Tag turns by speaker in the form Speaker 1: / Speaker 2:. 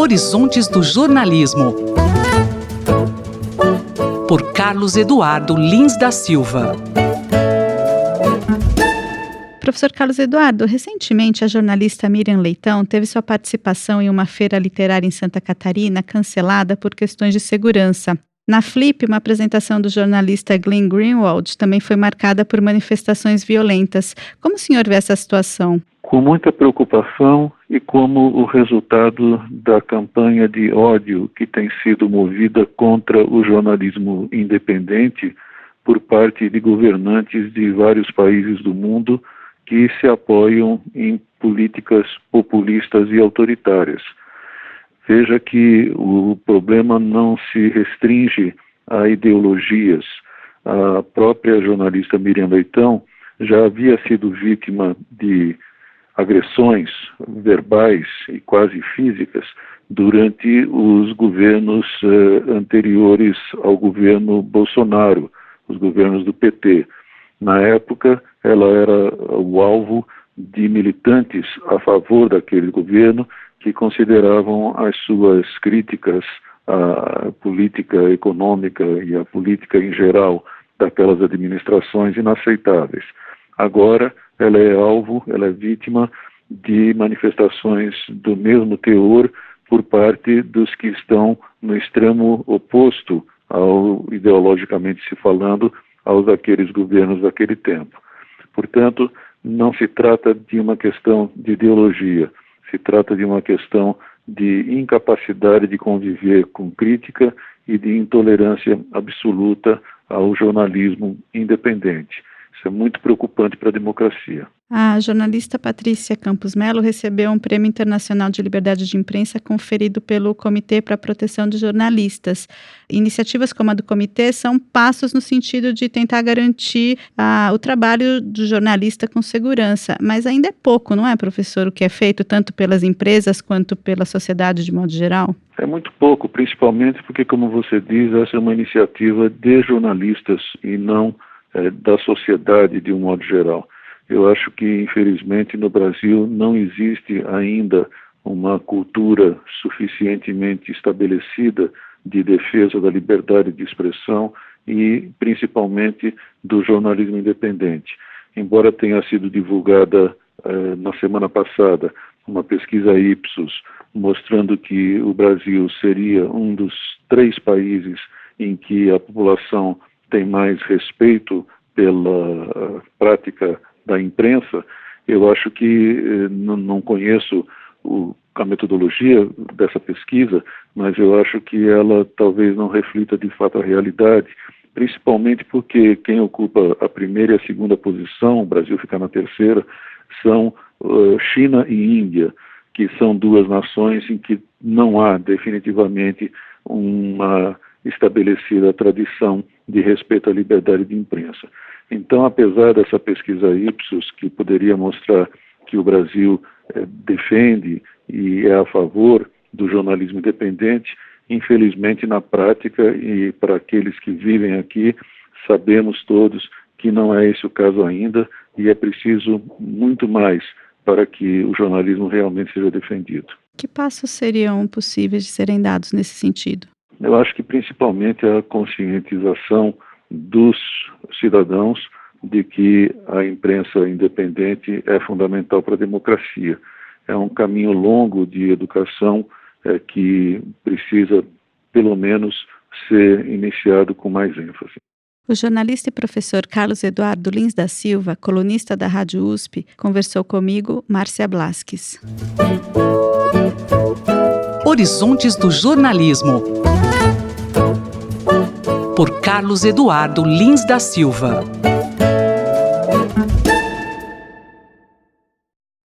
Speaker 1: Horizontes do Jornalismo, por Carlos Eduardo Lins da Silva.
Speaker 2: Professor Carlos Eduardo, recentemente a jornalista Miriam Leitão teve sua participação em uma feira literária em Santa Catarina cancelada por questões de segurança. Na Flip, uma apresentação do jornalista Glenn Greenwald também foi marcada por manifestações violentas. Como o senhor vê essa situação?
Speaker 3: Com muita preocupação e como o resultado da campanha de ódio que tem sido movida contra o jornalismo independente por parte de governantes de vários países do mundo que se apoiam em políticas populistas e autoritárias. Veja que o problema não se restringe a ideologias. A própria jornalista Miriam Leitão já havia sido vítima de agressões verbais e quase físicas durante os governos anteriores ao governo Bolsonaro, os governos do PT. Na época, ela era o alvo de militantes a favor daquele governo que consideravam as suas críticas à política econômica e à política em geral daquelas administrações inaceitáveis. Agora, ela é alvo, ela é vítima de manifestações do mesmo teor por parte dos que estão no extremo oposto ao, ideologicamente se falando, aos daqueles governos daquele tempo. Portanto, não se trata de uma questão de ideologia, se trata de uma questão de incapacidade de conviver com crítica e de intolerância absoluta ao jornalismo independente. Isso é muito preocupante para a democracia.
Speaker 2: A jornalista Patrícia Campos Melo recebeu um Prêmio Internacional de Liberdade de Imprensa conferido pelo Comitê para a Proteção de Jornalistas. Iniciativas como a do comitê são passos no sentido de tentar garantir o trabalho do jornalista com segurança, mas ainda é pouco, não é, professor, o que é feito tanto pelas empresas quanto pela sociedade de modo geral?
Speaker 3: É muito pouco, principalmente porque, como você diz, essa é uma iniciativa de jornalistas e não da sociedade de um modo geral. Eu acho que, infelizmente, no Brasil não existe ainda uma cultura suficientemente estabelecida de defesa da liberdade de expressão e, principalmente, do jornalismo independente. Embora tenha sido divulgada na semana passada uma pesquisa Ipsos mostrando que o Brasil seria um dos 3 países em que a população tem mais respeito pela prática da imprensa, eu acho que não conheço a metodologia dessa pesquisa, mas eu acho que ela talvez não reflita de fato a realidade, principalmente porque quem ocupa a primeira e a segunda posição, o Brasil fica na terceira, são China e Índia, que são 2 nações em que não há definitivamente uma estabelecida tradição de respeito à liberdade de imprensa. Então, apesar dessa pesquisa Ipsos, que poderia mostrar que o Brasil defende e é a favor do jornalismo independente, infelizmente, na prática, e para aqueles que vivem aqui, sabemos todos que não é esse o caso ainda e é preciso muito mais para que o jornalismo realmente seja defendido.
Speaker 2: Que passos seriam possíveis de serem dados nesse sentido?
Speaker 3: Eu acho que principalmente a conscientização dos cidadãos de que a imprensa independente é fundamental para a democracia. É um caminho longo de educação que precisa, pelo menos, ser iniciado com mais ênfase.
Speaker 2: O jornalista e professor Carlos Eduardo Lins da Silva, colunista da Rádio USP, conversou comigo, Márcia Blasques.
Speaker 1: Horizontes do Jornalismo, por Carlos Eduardo Lins da Silva.